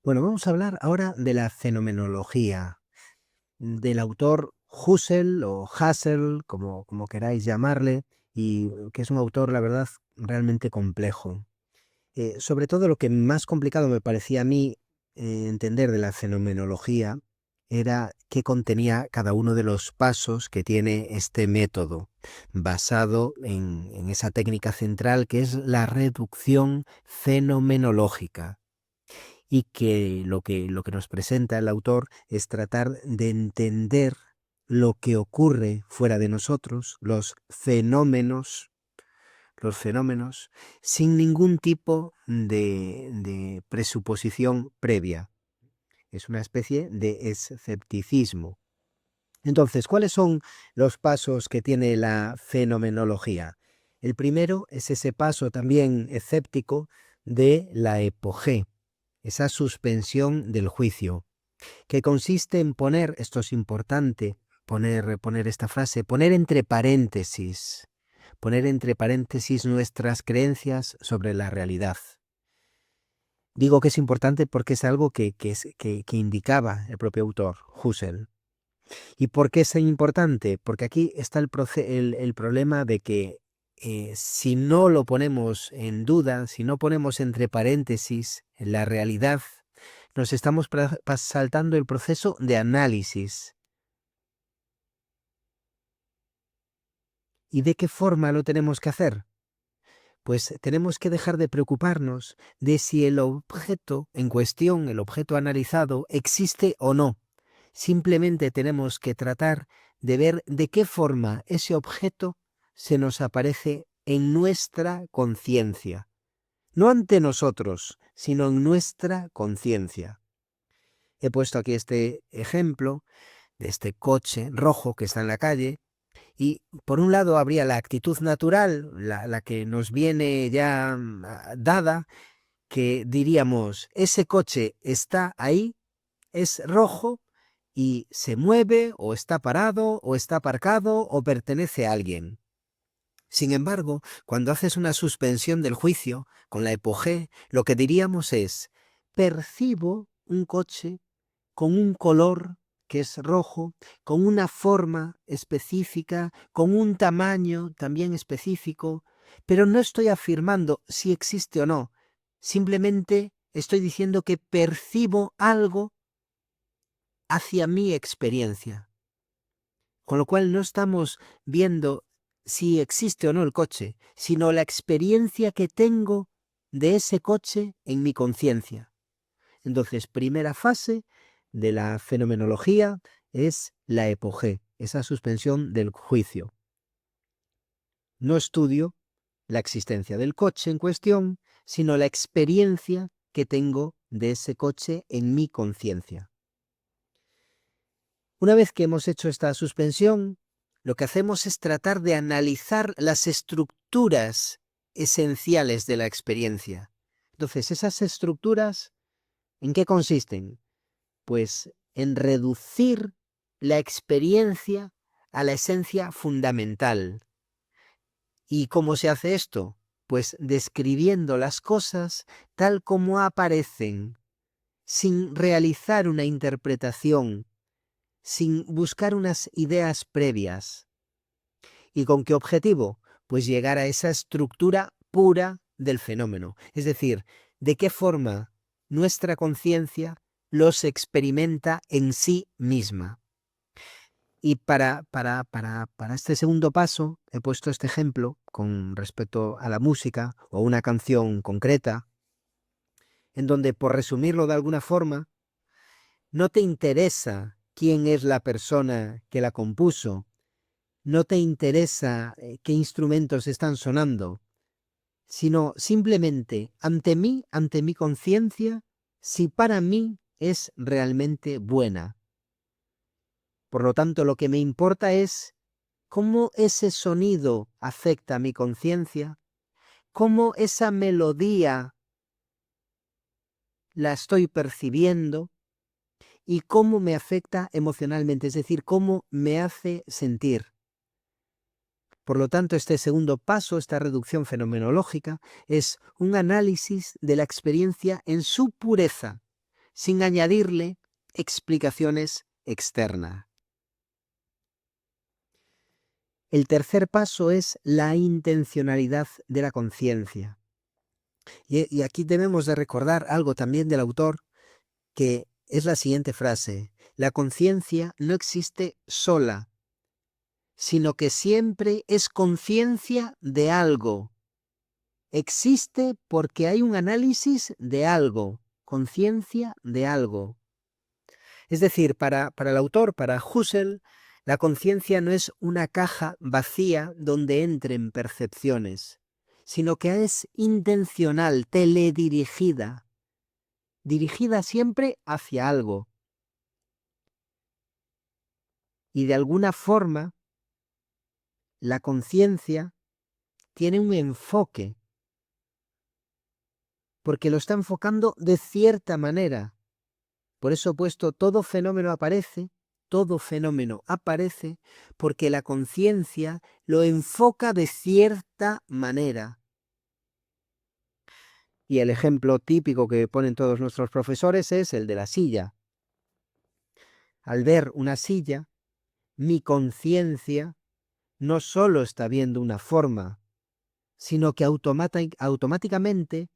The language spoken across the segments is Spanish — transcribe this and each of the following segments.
Bueno, vamos a hablar ahora de la fenomenología, del autor Husserl o Husserl, como queráis llamarle, y que es un autor, la verdad, realmente complejo. Sobre todo lo que más complicado me parecía a mí entender de la fenomenología era qué contenía cada uno de los pasos que tiene este método, basado en esa técnica central que es la reducción fenomenológica y que lo que nos presenta el autor es tratar de entender lo que ocurre fuera de nosotros, los fenómenos, sin ningún tipo de presuposición previa. Es una especie de escepticismo. Entonces, ¿cuáles son los pasos que tiene la fenomenología? El primero es ese paso también escéptico de la epogé, esa suspensión del juicio, que consiste en poner, esto es importante, poner esta frase, poner entre paréntesis nuestras creencias sobre la realidad. Digo que es importante porque es algo que indicaba el propio autor, Husserl. ¿Y por qué es importante? Porque aquí está el problema de que si no lo ponemos en duda, si no ponemos entre paréntesis la realidad, nos estamos saltando el proceso de análisis. ¿Y de qué forma lo tenemos que hacer? Pues tenemos que dejar de preocuparnos de si el objeto en cuestión, el objeto analizado, existe o no. Simplemente tenemos que tratar de ver de qué forma ese objeto se nos aparece en nuestra conciencia. No ante nosotros, sino en nuestra conciencia. He puesto aquí este ejemplo de este coche rojo que está en la calle. Y por un lado habría la actitud natural, la que nos viene ya dada, que diríamos, ese coche está ahí, es rojo y se mueve o está parado o está aparcado o pertenece a alguien. Sin embargo, cuando haces una suspensión del juicio con la epogé, lo que diríamos es, percibo un coche con un color que es rojo, con una forma específica, con un tamaño también específico, pero no estoy afirmando si existe o no, simplemente estoy diciendo que percibo algo hacia mi experiencia, con lo cual no estamos viendo si existe o no el coche, sino la experiencia que tengo de ese coche en mi conciencia. Entonces, primera fase de la fenomenología es la epogé, esa suspensión del juicio. No estudio la existencia del coche en cuestión, sino la experiencia que tengo de ese coche en mi conciencia. Una vez que hemos hecho esta suspensión, lo que hacemos es tratar de analizar las estructuras esenciales de la experiencia. Entonces, esas estructuras, ¿en qué consisten? Pues en reducir la experiencia a la esencia fundamental. ¿Y cómo se hace esto? Pues describiendo las cosas tal como aparecen, sin realizar una interpretación, sin buscar unas ideas previas. ¿Y con qué objetivo? Pues llegar a esa estructura pura del fenómeno. Es decir, de qué forma nuestra conciencia los experimenta en sí misma. Y para este segundo paso he puesto este ejemplo con respecto a la música o una canción concreta, en donde, por resumirlo de alguna forma, no te interesa quién es la persona que la compuso, no te interesa qué instrumentos están sonando, sino simplemente ante mi conciencia, si para mí es realmente buena. Por lo tanto, lo que me importa es cómo ese sonido afecta a mi conciencia, cómo esa melodía la estoy percibiendo y cómo me afecta emocionalmente, es decir, cómo me hace sentir. Por lo tanto, este segundo paso, esta reducción fenomenológica, es un análisis de la experiencia en su pureza, sin añadirle explicaciones externas. El tercer paso es la intencionalidad de la conciencia. Y aquí debemos de recordar algo también del autor, que es la siguiente frase: la conciencia no existe sola, sino que siempre es conciencia de algo. Existe porque hay un análisis de algo, conciencia de algo. Es decir, para el autor, para Husserl, la conciencia no es una caja vacía donde entren percepciones, sino que es intencional, teledirigida, dirigida siempre hacia algo. Y de alguna forma, la conciencia tiene un enfoque, porque lo está enfocando de cierta manera. Por eso he puesto todo fenómeno aparece porque la conciencia lo enfoca de cierta manera. Y el ejemplo típico que ponen todos nuestros profesores es el de la silla. Al ver una silla, mi conciencia no solo está viendo una forma, sino que automáticamente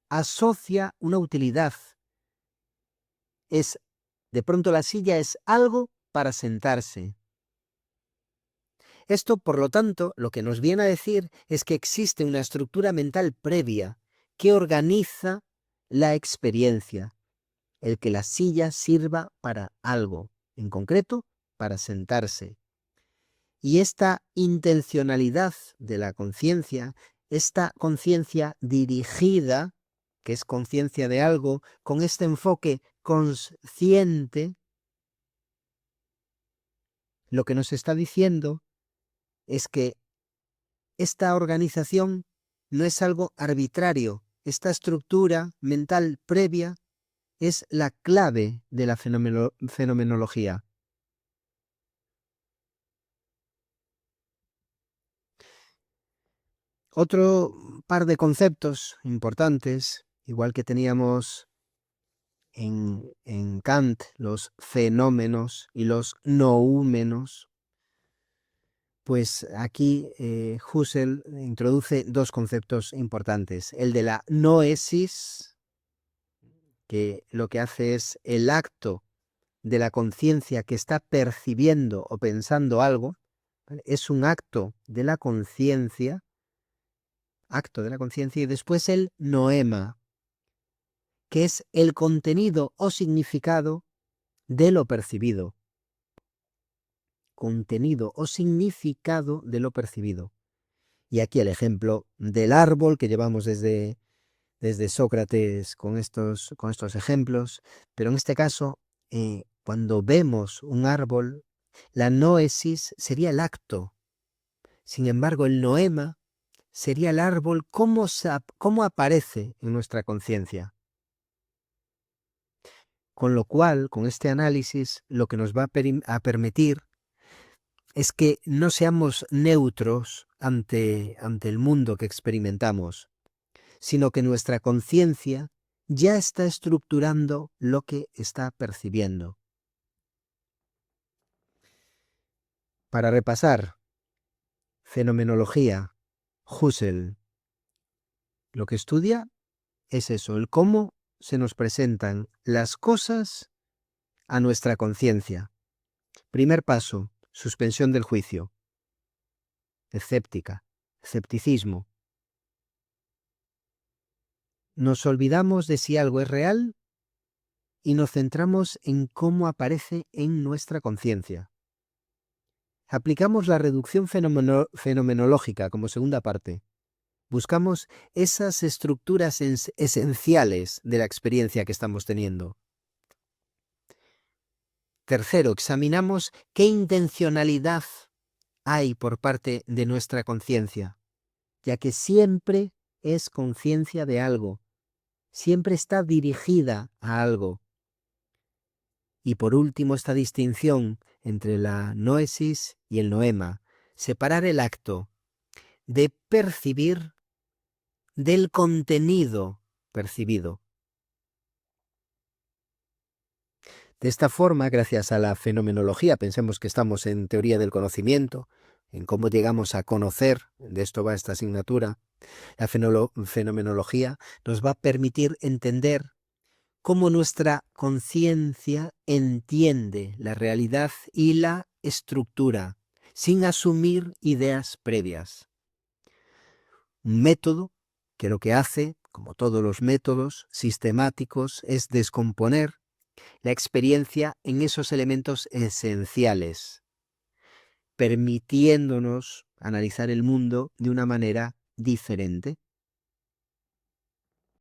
asocia una utilidad. De pronto la silla es algo para sentarse. Esto, por lo tanto, lo que nos viene a decir es que existe una estructura mental previa que organiza la experiencia, el que la silla sirva para algo, en concreto, para sentarse. Y esta intencionalidad de la conciencia, esta conciencia dirigida, que es conciencia de algo, con este enfoque consciente, lo que nos está diciendo es que esta organización no es algo arbitrario. Esta estructura mental previa es la clave de la fenomenología. Otro par de conceptos importantes, igual que teníamos en Kant los fenómenos y los noúmenos, pues aquí Husserl introduce dos conceptos importantes. El de la noesis, que lo que hace es el acto de la conciencia que está percibiendo o pensando algo, ¿vale? Es un acto de la conciencia, y después el noema, que es el contenido o significado de lo percibido. Contenido o significado de lo percibido. Y aquí el ejemplo del árbol que llevamos desde Sócrates con estos ejemplos, pero en este caso, cuando vemos un árbol, la noesis sería el acto. Sin embargo, el noema sería el árbol cómo aparece en nuestra conciencia. Con lo cual, con este análisis, lo que nos va a permitir es que no seamos neutros ante el mundo que experimentamos, sino que nuestra conciencia ya está estructurando lo que está percibiendo. Para repasar, fenomenología, Husserl, lo que estudia es eso, el cómo se nos presentan las cosas a nuestra conciencia. Primer paso, suspensión del juicio. Escepticismo. Nos olvidamos de si algo es real y nos centramos en cómo aparece en nuestra conciencia. Aplicamos la reducción fenomenológica como segunda parte. Buscamos esas estructuras esenciales de la experiencia que estamos teniendo. Tercero, examinamos qué intencionalidad hay por parte de nuestra conciencia, ya que siempre es conciencia de algo, siempre está dirigida a algo. Y por último, esta distinción entre la noesis y el noema, separar el acto de percibir del contenido percibido. De esta forma, gracias a la fenomenología, pensemos que estamos en teoría del conocimiento, en cómo llegamos a conocer, de esto va esta asignatura, la fenomenología nos va a permitir entender cómo nuestra conciencia entiende la realidad y la estructura, sin asumir ideas previas. Un método que lo que hace, como todos los métodos sistemáticos, es descomponer la experiencia en esos elementos esenciales, permitiéndonos analizar el mundo de una manera diferente.